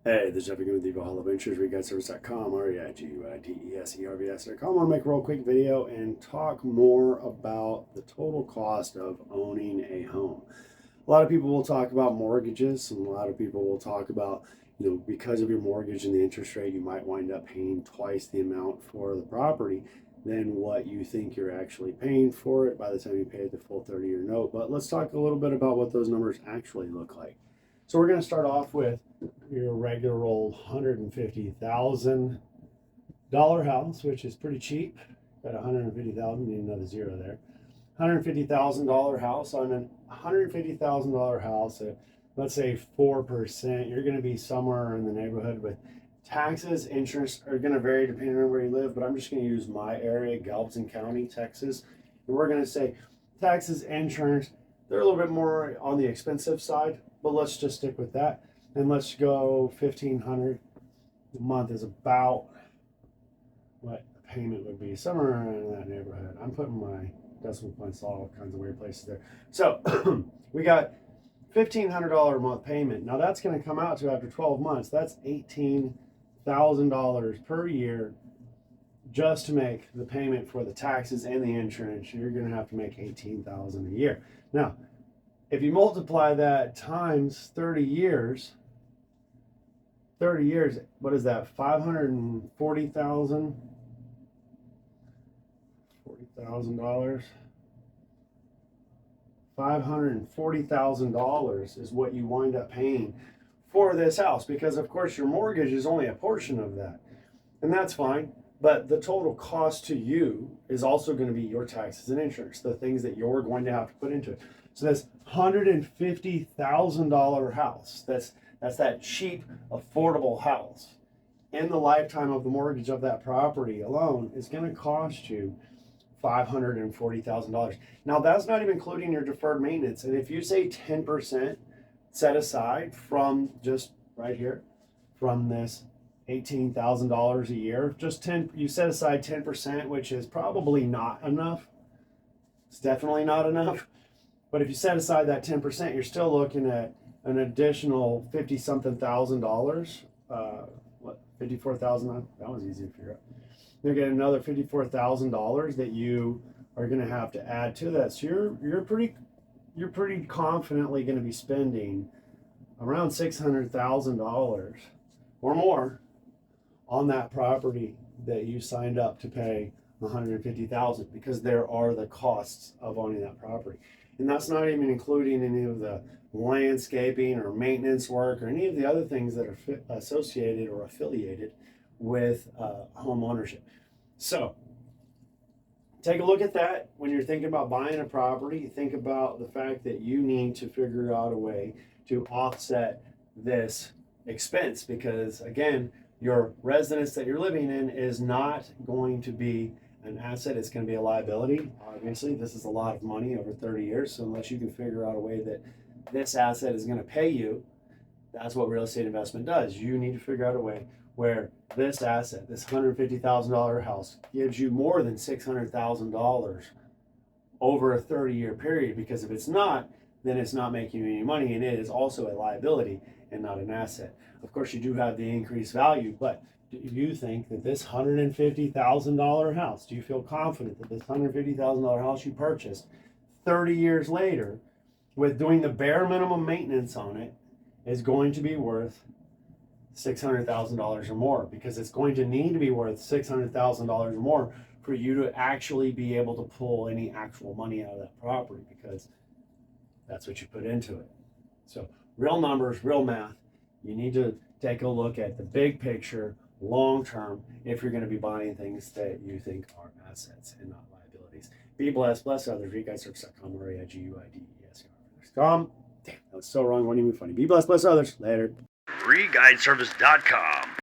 Hey, this is Jeff again with Eagle Hollow Ventures, ReGuideService.com, REIGUIDESERVICE.com. I want to make a real quick video and talk more about the total cost of owning a home. A lot of people will talk about mortgages, and a lot of people will talk about, because of your mortgage and the interest rate, you might wind up paying twice the amount for the property than what you think you're actually paying for it by the time you pay the full 30-year note. But let's talk a little bit about what those numbers actually look like. So we're going to start off with your regular old $150,000 house, which is pretty cheap. Got 150,000, need another zero there. $150,000 house. On a $150,000 house at, let's say, 4%, you're going to be somewhere in the neighborhood with taxes. Insurance are going to vary depending on where you live, but I'm just going to use my area, Galveston County, Texas. And we're going to say taxes, insurance, they're a little bit more on the expensive side, but let's just stick with that. And let's go $1,500 a month is about what the payment would be, somewhere in that neighborhood. I'm putting my decimal points all kinds of weird places there. So we got $1,500 a month payment. Now that's going to come out to, after 12 months, that's $18,000 per year just to make the payment for the taxes and the insurance. You're going to have to make $18,000 a year. Now, if you multiply that times 30 years, what is that? 540,000, $40,000. $540,000 is what you wind up paying for this house, because of course your mortgage is only a portion of that, and that's fine. But the total cost to you is also going to be your taxes and insurance, the things that you're going to have to put into it. So that's $150,000 house. That's that cheap, affordable house. In the lifetime of the mortgage of that property alone is going to cost you $540,000. Now that's not even including your deferred maintenance. And if you say 10% set aside from just right here, from this $18,000 a year, just 10, you set aside 10%, which is probably not enough. It's definitely not enough. But if you set aside that 10%, you're still looking at an additional 50 something thousand dollars. 54,000? That was easy to figure out. You're getting another $54,000 that you are going to have to add to that. So you're pretty confidently going to be spending around $600,000 or more on that property that you signed up to pay $150,000, because there are the costs of owning that property. And that's not even including any of the landscaping or maintenance work or any of the other things that are associated or affiliated with home ownership. So take a look at that when you're thinking about buying a property. Think about the fact that you need to figure out a way to offset this expense, because again, your residence that you're living in is not going to be an asset, it's going to be a liability. Obviously, this is a lot of money over 30 years. So unless you can figure out a way that this asset is going to pay you, that's what real estate investment does. You need to figure out a way where this asset, this $150,000 house, gives you more than $600,000 over a 30-year period. Because if it's not, then it's not making you any money, and it is also a liability and not an asset. Of course, you do have the increased value, but do you think that this $150,000 house, do you feel confident that this $150,000 house you purchased 30 years later, with doing the bare minimum maintenance on it, is going to be worth $600,000 or more? Because it's going to need to be worth $600,000 or more for you to actually be able to pull any actual money out of that property, because that's what you put into it. So real numbers, real math. You need to take a look at the big picture, long term, if you're going to be buying things that you think are assets and not liabilities. Be blessed, bless others. ReGuideService.com, REIGUIDESERVICE.com. Damn, that was so wrong. Wasn't even funny. Be blessed, bless others. Later. ReGuideService.com.